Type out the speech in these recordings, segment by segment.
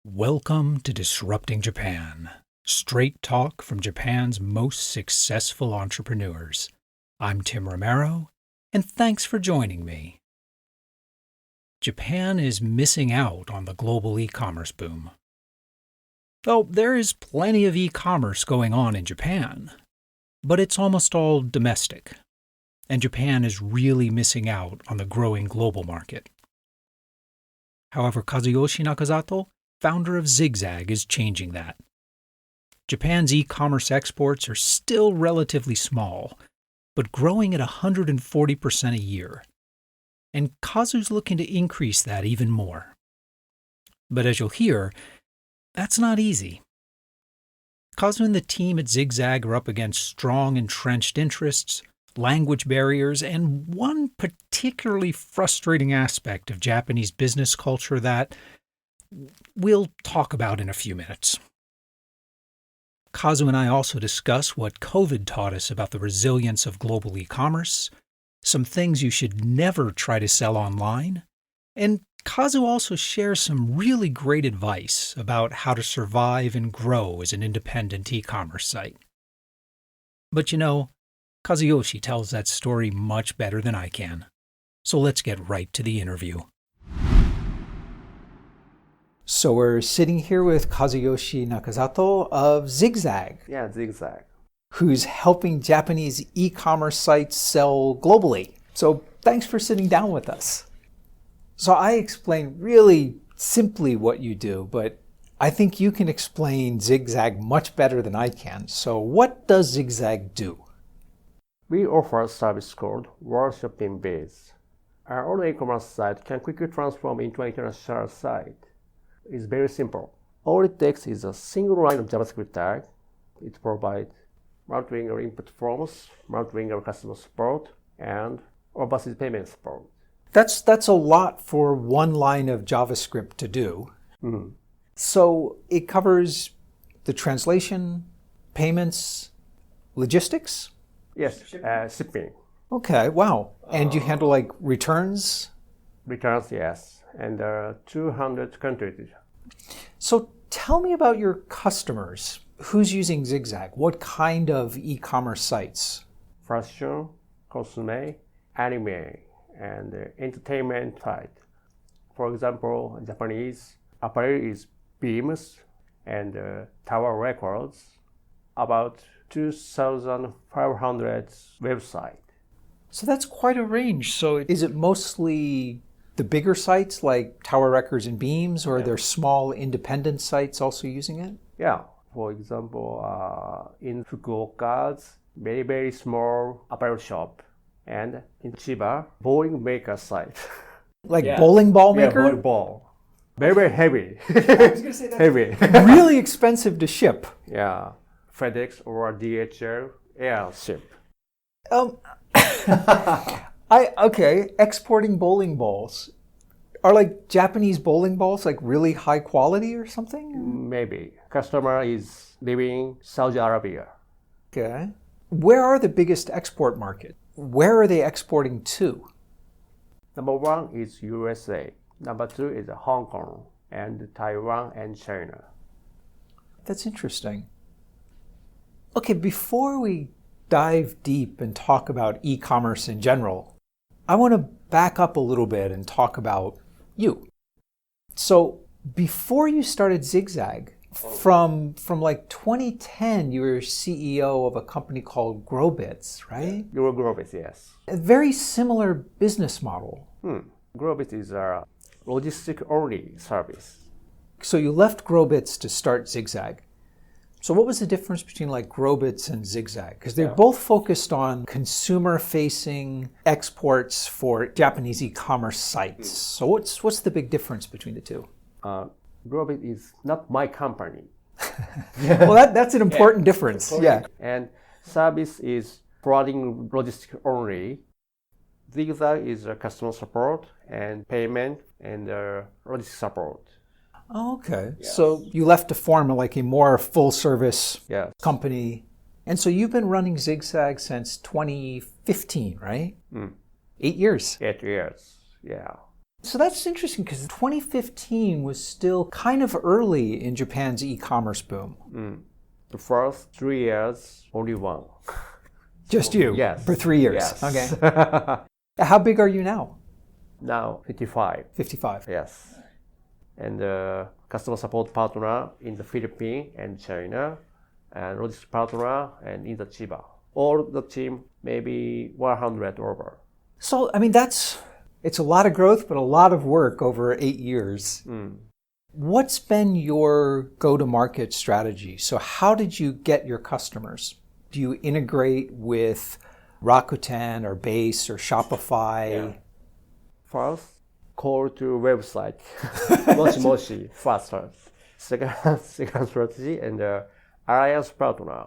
Welcome to Disrupting Japan, straight talk from Japan's most successful entrepreneurs. I'm Tim Romero, and thanks for joining me. Japan is missing out on the global e-commerce boom. Though there is plenty of e-commerce going on in Japan, but it's almost all domestic, and Japan is really missing out on the growing global market. However, Kazuyoshi Nakazato, founder of Zigzag, is changing that. Japan's e-commerce exports are still relatively small, but growing at 140% a year. And Kazu's looking to increase that even more. But as you'll hear, that's not easy. Kazu and the team at Zigzag are up against strong entrenched interests, language barriers, and one particularly frustrating aspect of Japanese business culture that we'll talk about in a few minutes. Kazu and I also discuss what COVID taught us about the resilience of global e-commerce, some things you should never try to sell online, and Kazu also shares some really great advice about how to survive and grow as an independent e-commerce site. But Kazuyoshi tells that story much better than I can. So let's get right to the interview. So we're sitting here with Kazuyoshi Nakazato of Zigzag. Yeah, Zigzag. Who's helping Japanese e-commerce sites sell globally. So thanks for sitting down with us. So I explained really simply what you do, but I think you can explain Zigzag much better than I can. So what does Zigzag do? We offer a service called World Shopping Base. Our own e-commerce site can quickly transform into an international site. It's very simple. All it takes is a single line of JavaScript tag. It provides multilingual input forms, multilingual customer support, and overseas payment support. That's a lot for one line of JavaScript to do. Mm-hmm. So it covers the translation, payments, logistics? Yes, shipping. Okay, wow. And you handle like returns? Returns, yes. And 200 countries. So tell me about your customers. Who's using Zigzag? What kind of e-commerce sites? Fashion, cosme, anime, and entertainment site. For example, Japanese apparel is Beams and Tower Records, about 2,500 website. So that's quite a range. So is it mostly the bigger sites like Tower Records and Beams, or are there small independent sites also using it? Yeah. For example, in Fukuoka's very, very small apparel shop, and in Chiba, bowling maker site. Like bowling ball maker? Yeah, bowling ball. Very, very heavy. I was going to say that's heavy. really expensive to ship. Yeah. FedEx or DHL air ship. Exporting bowling balls. Are like Japanese bowling balls like really high quality or something? Maybe. Customer is living in Saudi Arabia. Okay. Where are the biggest export markets? Where are they exporting to? Number one is USA. Number two is Hong Kong and Taiwan and China. That's interesting. Okay, before we dive deep and talk about e-commerce in general, I want to back up a little bit and talk about you. So before you started Zigzag, from like 2010, you were CEO of a company called Growbits, right? Growbits, yes. A very similar business model. Growbits is a logistic-only service. So you left Growbits to start Zigzag. So what was the difference between like Growbits and Zigzag? Because they're both focused on consumer-facing exports for Japanese e-commerce sites. So what's the big difference between the two? Growbits is not my company. Well, that's an important difference. Yeah. And service is providing logistic only. Zigzag is customer support and payment and logistic support. Oh, okay. Yes. So you left to form like a more full-service company. And so you've been running Zigzag since 2015, right? 8 years. 8 years, yeah. So that's interesting because 2015 was still kind of early in Japan's e-commerce boom. The first 3 years, only one. Just you? Yes. For 3 years? Yes. Okay. How big are you now? Now, 55. 55. Yes. And customer support partner in the Philippines and China, and logistics partner and in the Chiba. All the team, maybe 100 over. So, I mean, it's a lot of growth, but a lot of work over 8 years. What's been your go-to-market strategy? So how did you get your customers? Do you integrate with Rakuten or Base or Shopify? Yeah. First, call to website. Mochi Mochi, faster. Second strategy, and alliance partner.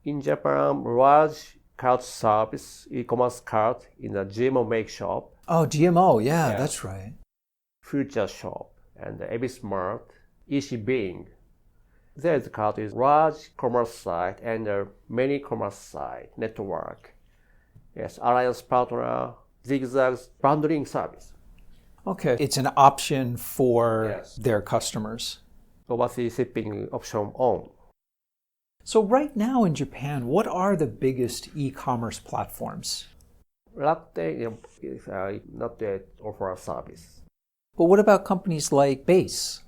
In Japan, large cart service, e-commerce cart in the GMO make shop. Oh, GMO, yeah, that's right. Future shop and Ebis Mart, EC Bing. There's cart is large commerce site and many commerce site network. Yes, alliance partner, zigzag bundling service. Okay, it's an option for their customers. Overseas shipping option on. So right now in Japan, what are the biggest e-commerce platforms? Rakuten is not yet offer a service. But what about companies like Base?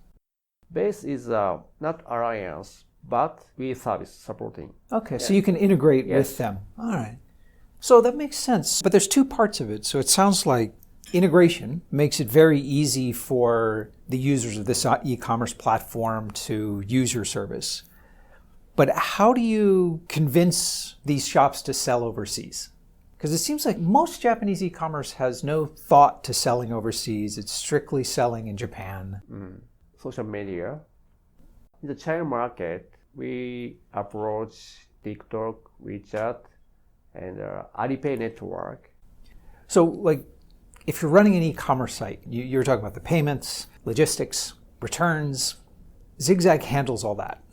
Base is not alliance, but we service supporting. Okay, so you can integrate with them. All right. So that makes sense. But there's two parts of it. So it sounds like integration makes it very easy for the users of this e-commerce platform to use your service. But how do you convince these shops to sell overseas? Because it seems like most Japanese e-commerce has no thought to selling overseas. It's strictly selling in Japan. Social media. In the China market, we approach TikTok, WeChat, and Alipay network. So, like, if you're running an e-commerce site, you're talking about the payments, logistics, returns. Zigzag handles all that.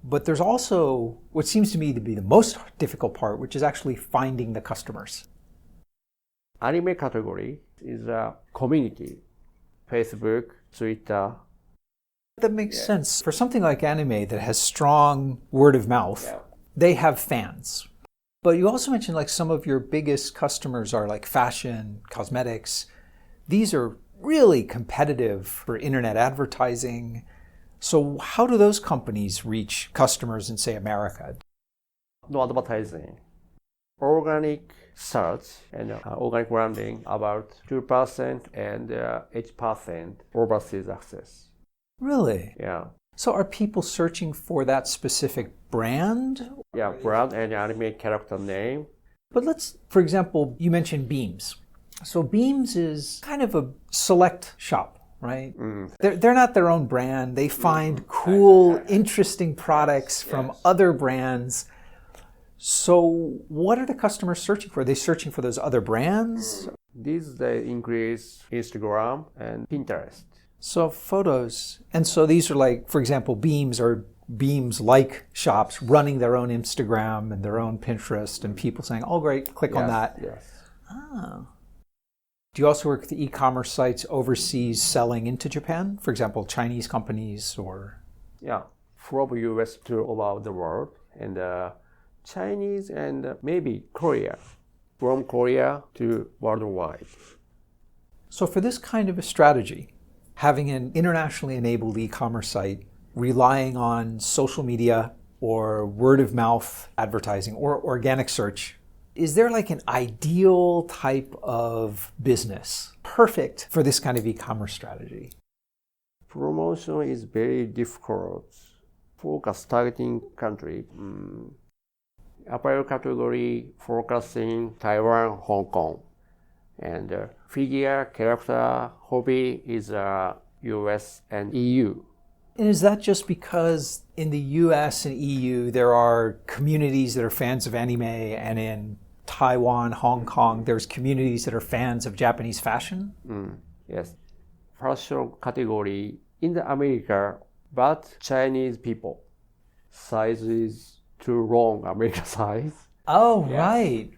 But there's also what seems to me to be the most difficult part, which is actually finding the customers. Anime category is a community. Facebook, Twitter. That makes sense. For something like anime that has strong word of mouth, they have fans. But you also mentioned like some of your biggest customers are like fashion, cosmetics. These are really competitive for internet advertising. So how do those companies reach customers in, say, America? No advertising. Organic search and organic branding about 2% and 8% overseas access. Really? Yeah. So are people searching for that specific brand? Yeah, brand and anime character name. But let's, for example, you mentioned Beams. So Beams is kind of a select shop, right? They're not their own brand. They find cool, interesting products from other brands. So what are the customers searching for? Are they searching for those other brands? These they increase Instagram and Pinterest. So photos. And so these are like, for example, Beams or Beams-like shops running their own Instagram and their own Pinterest and people saying, oh, great, click on that. Yes. Oh. Do you also work with the e-commerce sites overseas selling into Japan? For example, Chinese companies or? Yeah, from US to all over the world. And Chinese and maybe Korea. From Korea to worldwide. So for this kind of a strategy, having an internationally enabled e-commerce site, relying on social media or word of mouth advertising or organic search, is there like an ideal type of business perfect for this kind of e-commerce strategy? Promotion is very difficult. Focus targeting country. Apparel category focusing Taiwan, Hong Kong. And figure, character, hobby is US and EU. And is that just because in the US and EU there are communities that are fans of anime, and in Taiwan, Hong Kong, there's communities that are fans of Japanese fashion? Yes. Fashion category in the America, but Chinese people. Size is too long, American size. Oh,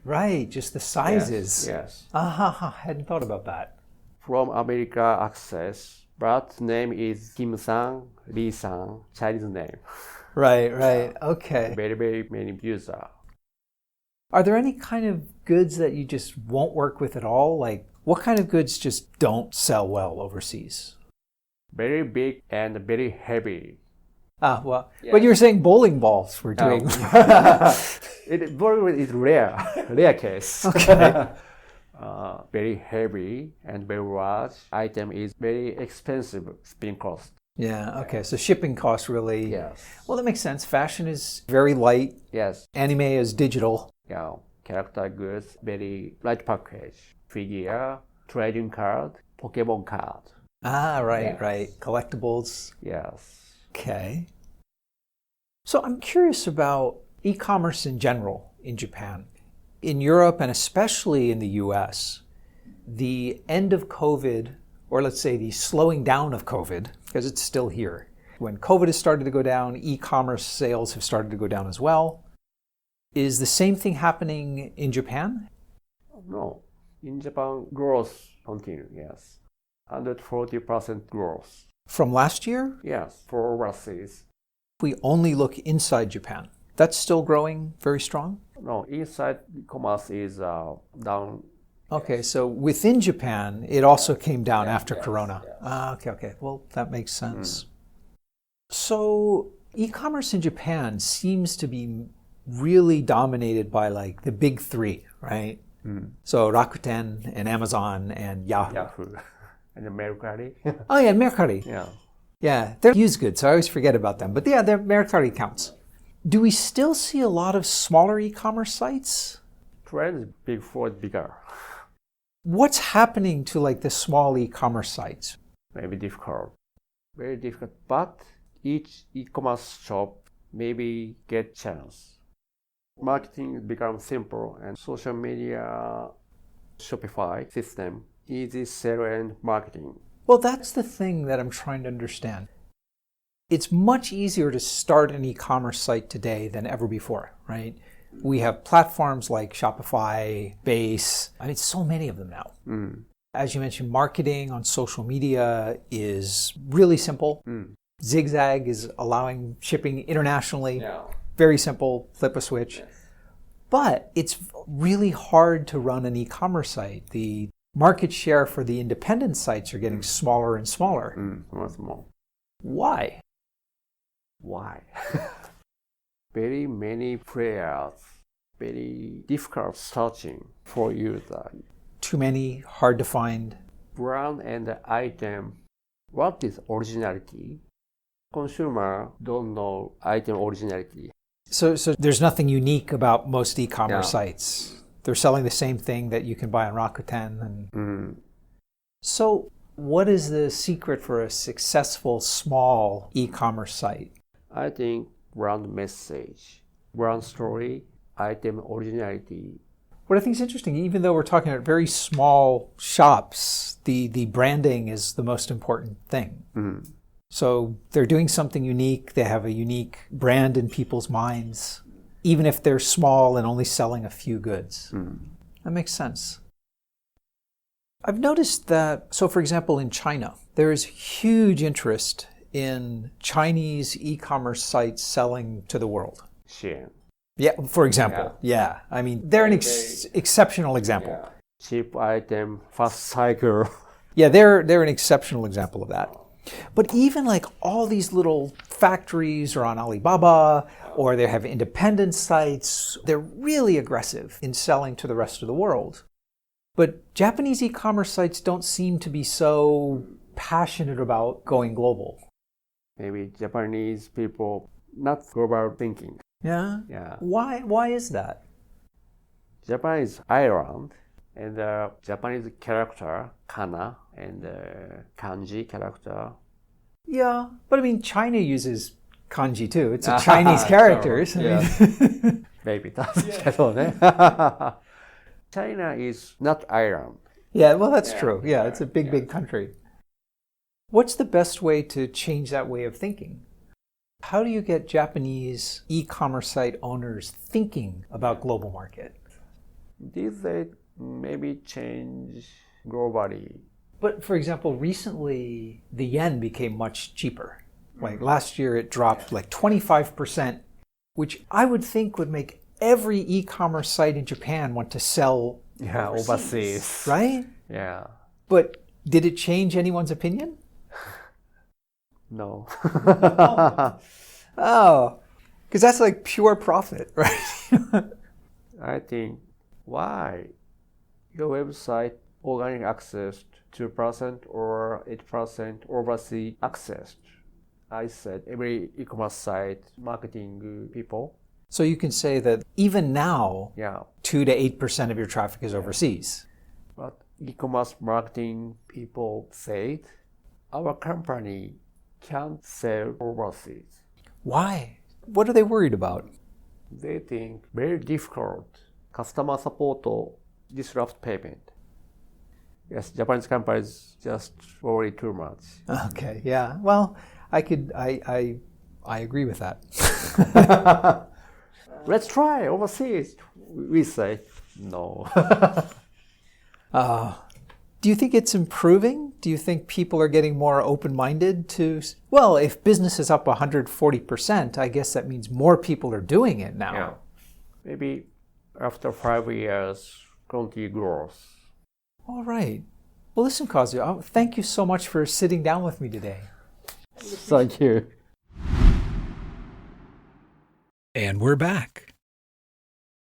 right. Just the sizes. Yes. Hadn't thought about that. from America access, but name is Kim-san, Lee-san, Chinese name. Right. Okay. Very, very many user. Are there any kind of goods that you just won't work with at all? Like, what kind of goods just don't sell well overseas? Very big and very heavy. Well, Yes. but you were saying bowling balls were doing. Very is rare case. Okay. Very heavy and very large item is very expensive spin cost. Yeah, okay. So shipping costs really. Yes. Well, that makes sense. Fashion is very light. Yes. Anime is digital. Yeah. Character goods, very light package. Figure, trading card, Pokemon card. Right, Yes. right. Collectibles. Yes. Okay. So I'm curious about e-commerce in general in Japan. In Europe and especially in the US, the end of COVID, or let's say the slowing down of COVID, because it's still here. When COVID has started to go down, e-commerce sales have started to go down as well. Is the same thing happening in Japan? No. In Japan, growth continue, yes. 140% growth. From last year? Yes, for overseas. If we only look inside Japan, that's still growing very strong? No, inside e-commerce is down. Okay, so within Japan, it also came down after yes, Corona. yes. Okay. Well, that makes sense. So e-commerce in Japan seems to be really dominated by like the big three, right? So Rakuten and Amazon and Yahoo. Yahoo. And the Mercari. Oh yeah, Mercari. Yeah. Yeah, they're used goods, so I always forget about them. But yeah, their Mercari counts. Do we still see a lot of smaller e-commerce sites? Trend is big for bigger. What's happening to like the small e-commerce sites? Maybe difficult. Very difficult. But each e-commerce shop maybe get chance. Marketing becomes simple and social media Shopify system, easy sell and marketing. Well, that's the thing that I'm trying to understand. It's much easier to start an e-commerce site today than ever before, right? We have platforms like Shopify, Base. I mean, so many of them now. As you mentioned, marketing on social media is really simple. Zigzag is allowing shipping internationally. Yeah. Very simple, flip a switch. Yes. But it's really hard to run an e-commerce site. The market share for the independent sites are getting smaller and smaller. Once more. Why? Why? Very many players, very difficult searching for user. Too many, hard to find. Brand and item. What is originality? Consumer don't know item originality. So there's nothing unique about most e-commerce Yeah. sites. They're selling the same thing that you can buy on Rakuten. So what is the secret for a successful small e-commerce site? I think brand message, brand story, item originality. What I think is interesting, even though we're talking about very small shops, the branding is the most important thing. So they're doing something unique. They have a unique brand in people's minds, even if they're small and only selling a few goods. That makes sense. I've noticed that, so for example, in China, there is huge interest in Chinese e-commerce sites selling to the world. Shein. Yeah, for example. Yeah. I mean, they're an exceptional example. Yeah. Cheap item, fast cycle. Yeah, they're an exceptional example of that. But even like all these little factories are on Alibaba, or they have independent sites, they're really aggressive in selling to the rest of the world. But Japanese e-commerce sites don't seem to be so passionate about going global. Maybe Japanese people not global thinking. Yeah? Yeah. Why is that? Japan is island, and the Japanese character, kana, and kanji character. Yeah, but I mean, China uses kanji too. It's a Chinese characters. Sure. I mean, Maybe that's China is not island. yeah, well, that's true. Yeah, it's a big country. What's the best way to change that way of thinking? How do you get Japanese e-commerce site owners thinking about global market? These days maybe change globally. But for example, recently the yen became much cheaper. Like last year it dropped like 25%, which I would think would make every e-commerce site in Japan want to sell overseas, right? Yeah. But did it change anyone's opinion? No. Oh, because that's like pure profit, right? I think why your website organic access 2% or 8% overseas access. I said every e-commerce site marketing people. So you can say that even now, Yeah. 2 to 8% of your traffic is overseas. But e-commerce marketing people said our company can't sell overseas. Why? What are they worried about? They think very difficult. Customer support disrupt payment. Yes, Japanese companies just worry too much. Okay, yeah. Well, I agree with that. Let's try overseas. We say no. Do you think it's improving? Do you think people are getting more open-minded to, well, if business is up 140%, I guess that means more people are doing it now. Yeah. Maybe after 5 years, continue growth. All right. Well, listen, Kazuyo, thank you so much for sitting down with me today. Thank you. And we're back.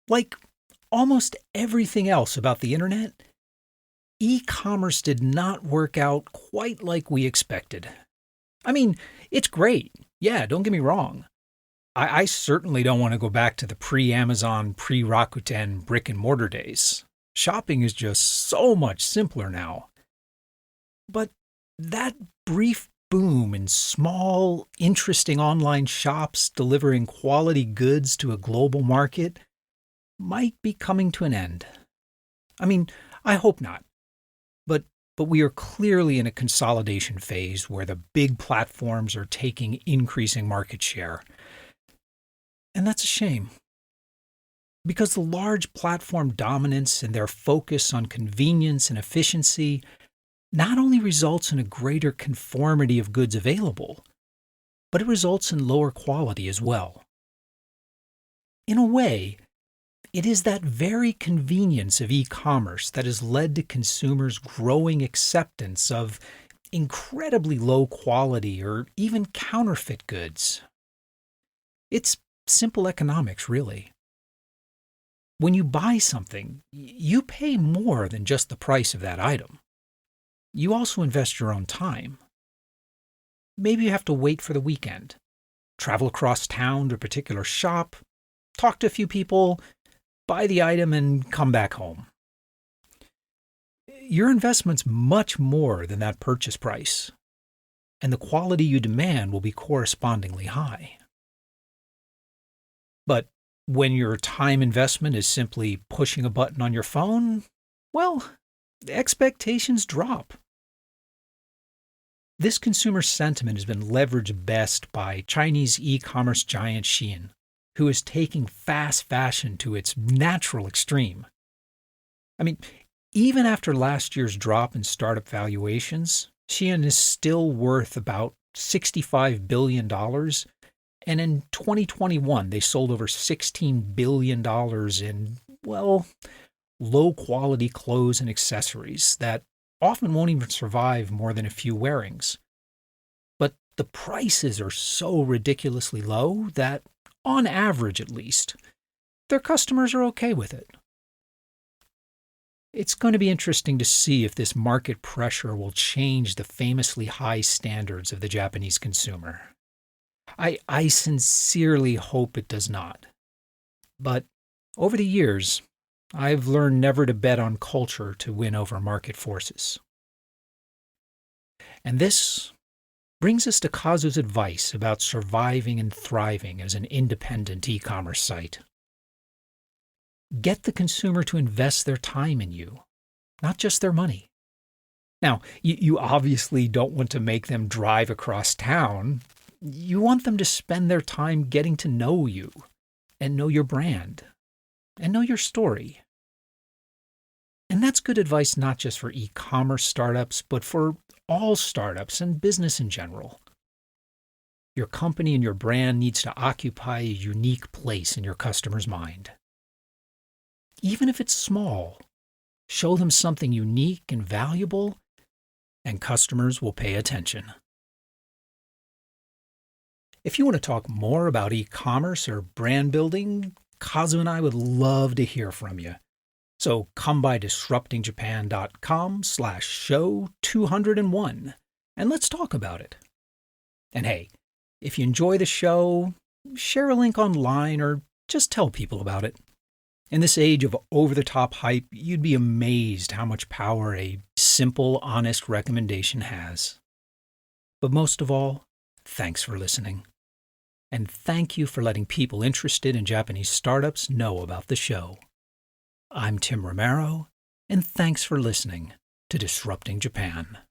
Like almost everything else about the internet, e-commerce did not work out quite like we expected. I mean, it's great. Yeah, don't get me wrong. I certainly don't want to go back to the pre-Amazon, pre-Rakuten brick and mortar days. Shopping is just so much simpler now. But that brief boom in small, interesting online shops delivering quality goods to a global market might be coming to an end. I mean, I hope not. But we are clearly in a consolidation phase where the big platforms are taking increasing market share. And that's a shame. Because the large platform dominance and their focus on convenience and efficiency not only results in a greater conformity of goods available, but it results in lower quality as well. In a way, it is that very convenience of e-commerce that has led to consumers' growing acceptance of incredibly low quality or even counterfeit goods. It's simple economics, really. When you buy something, you pay more than just the price of that item. You also invest your own time. Maybe you have to wait for the weekend, travel across town to a particular shop, talk to a few people, buy the item, and come back home. Your investment's much more than that purchase price, and the quality you demand will be correspondingly high. But when your time investment is simply pushing a button on your phone, well, expectations drop. This consumer sentiment has been leveraged best by Chinese e-commerce giant Shein, who is taking fast fashion to its natural extreme. I mean, even after last year's drop in startup valuations, Shein is still worth about $65 billion, and in 2021 they sold over $16 billion in, well, low-quality clothes and accessories that often won't even survive more than a few wearings. But the prices are so ridiculously low that, on average at least, their customers are okay with it. It's going to be interesting to see if this market pressure will change the famously high standards of the Japanese consumer. I sincerely hope it does not. But over the years, I've learned never to bet on culture to win over market forces. And this brings us to Kazu's advice about surviving and thriving as an independent e-commerce site. Get the consumer to invest their time in you, not just their money. Now, you obviously don't want to make them drive across town. You want them to spend their time getting to know you and know your brand and know your story. And that's good advice not just for e-commerce startups, but for all startups and business in general. Your company and your brand needs to occupy a unique place in your customer's mind. Even if it's small, show them something unique and valuable, and customers will pay attention. If you want to talk more about e-commerce or brand building, Kazu and I would love to hear from you. So come by disruptingjapan.com/show 201 and let's talk about it. And hey, if you enjoy the show, share a link online or just tell people about it. In this age of over-the-top hype, you'd be amazed how much power a simple, honest recommendation has. But most of all, thanks for listening. And thank you for letting people interested in Japanese startups know about the show. I'm Tim Romero, and thanks for listening to Disrupting Japan.